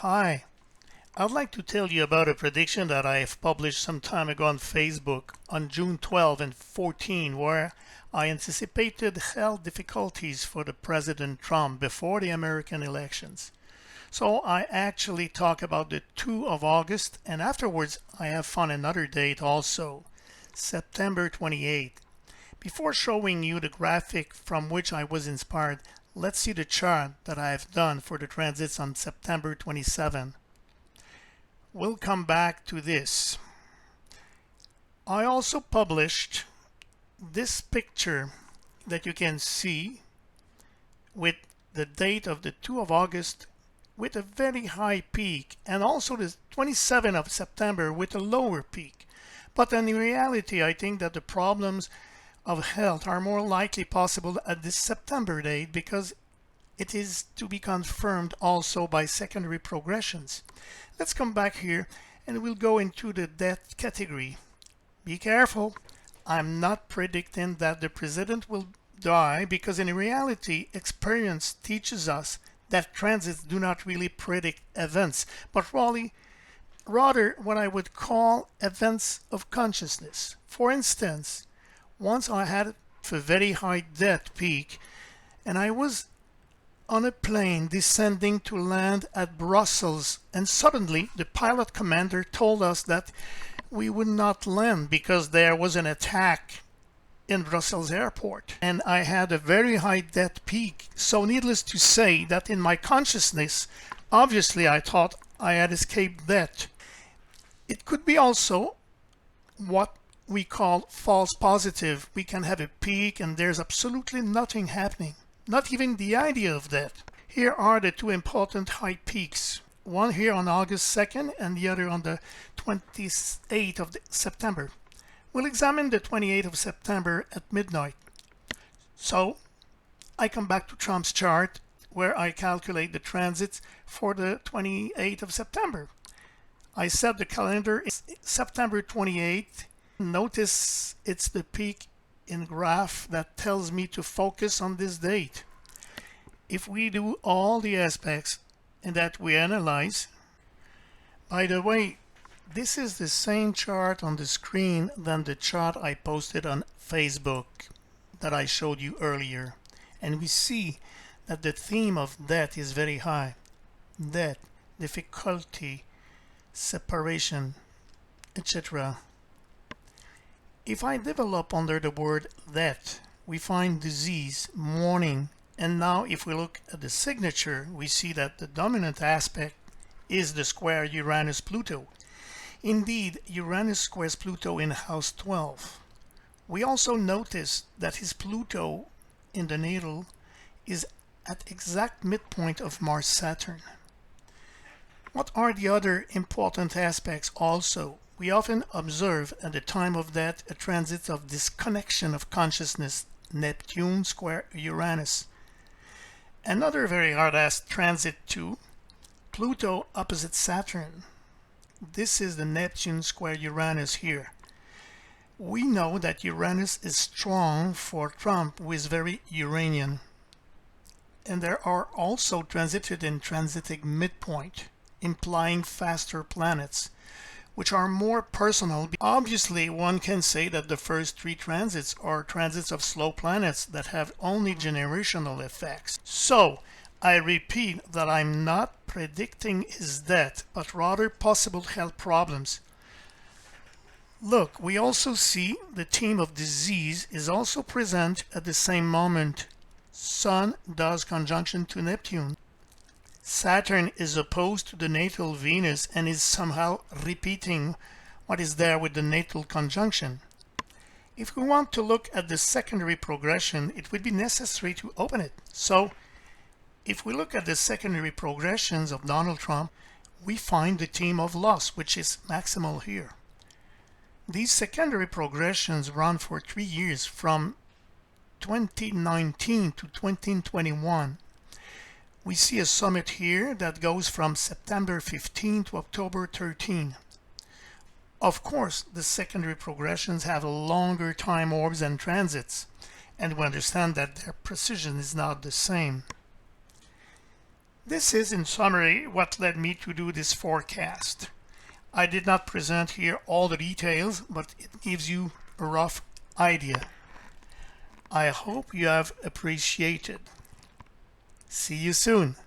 Hi, I'd like to tell you about a prediction that I have published some time ago on Facebook on June 12 and 14, where I anticipated health difficulties for the President Trump before the American elections. So I actually talk about the 2 of August, and afterwards I have found another date also, September 28th. Before showing you the graphic from which I was inspired, let's see the chart that I have done for the transits on September 27. We'll come back to this. I also published this picture that you can see with the date of the 2 of August with a very high peak, and also the 27th of September with a lower peak. But in reality, I think that the problems of health are more likely possible at this September date because it is to be confirmed also by secondary progressions. Let's come back here and we'll go into the death category. Be careful, I'm not predicting that the president will die because in reality, experience teaches us that transits do not really predict events, but rather what I would call events of consciousness. For instance, once I had a very high death peak and I was on a plane descending to land at Brussels, and suddenly the pilot commander told us that we would not land because there was an attack in Brussels airport, and I had a very high death peak. So needless to say that in my consciousness, obviously I thought I had escaped death. It could be also what we call false positive. We can have a peak and there's absolutely nothing happening, not even the idea of that. Here are the two important high peaks, one here on August 2nd and the other on the 28th of September. We'll examine the 28th of September at midnight. So I come back to Trump's chart where I calculate the transits for the 28th of September. I set the calendar September 28th. Notice it's the peak in graph that tells me to focus on this date. If we do all the aspects and that we analyze, by the way, this is the same chart on the screen than the chart I posted on Facebook that I showed you earlier. And we see that the theme of death is very high. Death, difficulty, separation, etc. If I develop under the word death, we find disease, mourning, and now if we look at the signature, we see that the dominant aspect is the square Uranus-Pluto. Indeed, Uranus squares Pluto in house 12. We also notice that his Pluto in the natal is at exact midpoint of Mars-Saturn. What are the other important aspects also? We often observe at the time of death a transit of disconnection of consciousness, Neptune square Uranus. Another very hard transit too, Pluto opposite Saturn. This is the Neptune square Uranus here. We know that Uranus is strong for Trump, who is very Uranian. And there are also transited in transiting midpoint, implying faster planets, which are more personal. Obviously, one can say that the first 3 transits are transits of slow planets that have only generational effects. So, I repeat that I'm not predicting his death, but rather possible health problems. Look, we also see the theme of disease is also present at the same moment. Sun does conjunction to Neptune. Saturn is opposed to the natal Venus and is somehow repeating what is there with the natal conjunction. If we want to look at the secondary progression, it would be necessary to open it. So, if we look at the secondary progressions of Donald Trump, we find the theme of loss, which is maximal here. These secondary progressions run for 3 years from 2019 to 2021. We see a summit here that goes from September 15 to October 13. Of course, the secondary progressions have longer time orbs and transits, and we understand that their precision is not the same. This is, in summary, what led me to do this forecast. I did not present here all the details, but it gives you a rough idea. I hope you have appreciated. See you soon.